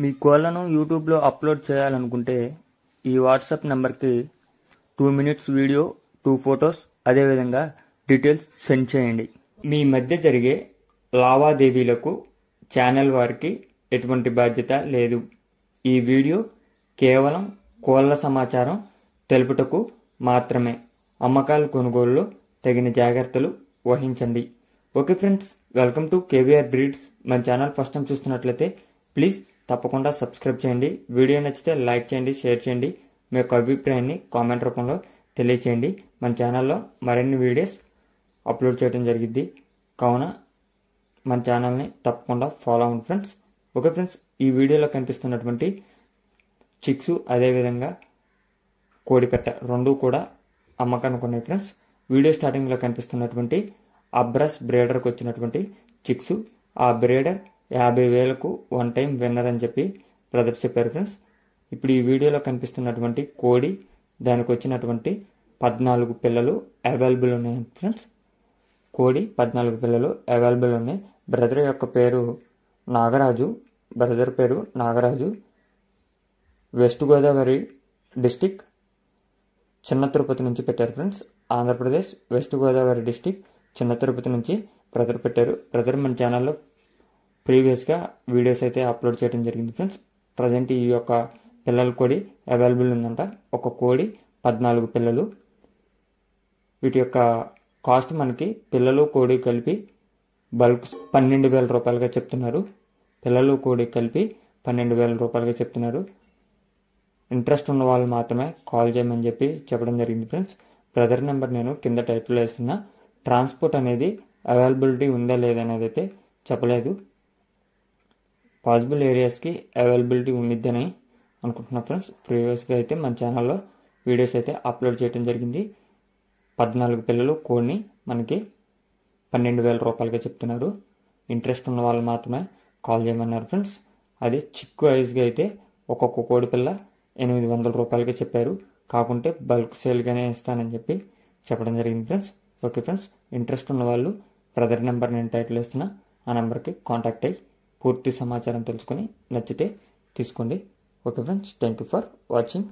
మీ కోళ్లను యూట్యూబ్లో అప్లోడ్ చేయాలనుకుంటే ఈ వాట్సాప్ నెంబర్కి 2 మినిట్స్ వీడియో, 2 ఫొటోస్, అదేవిధంగా డీటెయిల్స్ సెండ్ చేయండి. మీ మధ్య జరిగే లావాదేవీలకు ఛానల్ వారికి ఎటువంటి బాధ్యత లేదు. ఈ వీడియో కేవలం కోళ్ల సమాచారం తెలుపుటకు మాత్రమే. అమ్మకాలు కొనుగోలులో తగిన జాగ్రత్తలు వహించండి. Okay friends, welcome to KVR breeds. మన ఛానల్ ఫస్ట్ టైం చూస్తున్నట్లయితే ప్లీజ్ తప్పకుండా సబ్స్క్రైబ్ చేయండి. వీడియో నచ్చితే లైక్ చేయండి, షేర్ చేయండి. మీ యొక్క అభిప్రాయాన్ని కామెంట్ రూపంలో తెలియచేయండి. మన ఛానల్లో మరిన్ని వీడియోస్ అప్లోడ్ చేయడం జరిగింది, కావున మన ఛానల్ని తప్పకుండా ఫాలో అవ్వండి ఫ్రెండ్స్. ఓకే ఫ్రెండ్స్, ఈ వీడియోలో కనిపిస్తున్నటువంటి చిక్స్ అదేవిధంగా కోడిపెట్ట రెండు కూడా అమ్మకానికి ఉన్నాయి ఫ్రెండ్స్. వీడియో స్టార్టింగ్లో కనిపిస్తున్నటువంటి అబ్రస్ బ్రీడర్కి వచ్చినటువంటి చిక్స్. ఆ బ్రీడర్ 50,000కు వన్ టైం విన్నర్ అని చెప్పి బ్రదర్ చెప్పారు ఫ్రెండ్స్. ఇప్పుడు ఈ వీడియోలో కనిపిస్తున్నటువంటి కోడి, దానికి వచ్చినటువంటి 14 పిల్లలు అవైలబుల్ ఉన్నాయి ఫ్రెండ్స్. కోడి 14 పిల్లలు అవైలబుల్ ఉన్నాయి. బ్రదర్ యొక్క పేరు నాగరాజు. బ్రదర్ పేరు నాగరాజు. వెస్ట్ గోదావరి డిస్టిక్ చిన్న తిరుపతి నుంచి పెట్టారు friends. Andhra Pradesh west Godavari district చిన్న తిరుపతి నుంచి బ్రదర్ పెట్టారు. బ్రదర్ మన ఛానల్లో ప్రీవియస్గా వీడియోస్ అయితే అప్లోడ్ చేయడం జరిగింది ఫ్రెండ్స్. ప్రజెంట్ ఈ యొక్క పిల్లల కోడి అవైలబుల్ ఉందంట. ఒక కోడి 14 పిల్లలు. వీటి యొక్క కాస్ట్ మనకి పిల్లలు కోడి కలిపి బల్క్ 12,000 రూపాయలుగా చెప్తున్నారు. పిల్లలు కోడి కలిపి 12,000 రూపాయలుగా చెప్తున్నారు. ఇంట్రెస్ట్ ఉన్న వాళ్ళు మాత్రమే కాల్ చేయమని చెప్పి చెప్పడం జరిగింది ఫ్రెండ్స్. బ్రదర్ నెంబర్ నేను కింద టైటిల్లో వేస్తున్నా. ట్రాన్స్పోర్ట్ అనేది అవైలబిలిటీ ఉందా లేదా అనేది అయితే చెప్పలేదు. పాసిబుల్ ఏరియాస్కి అవైలబిలిటీ ఉండిద్దని అనుకుంటున్నా ఫ్రెండ్స్. ప్రీవియస్గా అయితే మన ఛానల్లో వీడియోస్ అయితే అప్లోడ్ చేయడం జరిగింది. 14 పిల్లలు కోడిని మనకి 12,000 రూపాయలుగా చెప్తున్నారు. ఇంట్రెస్ట్ ఉన్న వాళ్ళు మాత్రమే కాల్ చేయమన్నారు ఫ్రెండ్స్. అది చిక్కు ఐజ్గా అయితే ఒక్కొక్క కోడి పిల్ల 800 రూపాయలుగా చెప్పారు. కాకుంటే బల్క్ సేల్గానే ఇస్తానని చెప్పి చెప్పడం జరిగింది ఫ్రెండ్స్. ఓకే ఫ్రెండ్స్, ఇంట్రెస్ట్ ఉన్న వాళ్ళు బ్రదర్ నెంబర్ నేను టైటిల్ ఇస్తున్నా, ఆ నెంబర్కి కాంటాక్ట్ అయ్యి పూర్తి సమాచారం తెలుసుకొని నచ్చితే తీసుకోండి. Okay friends, thank you for watching.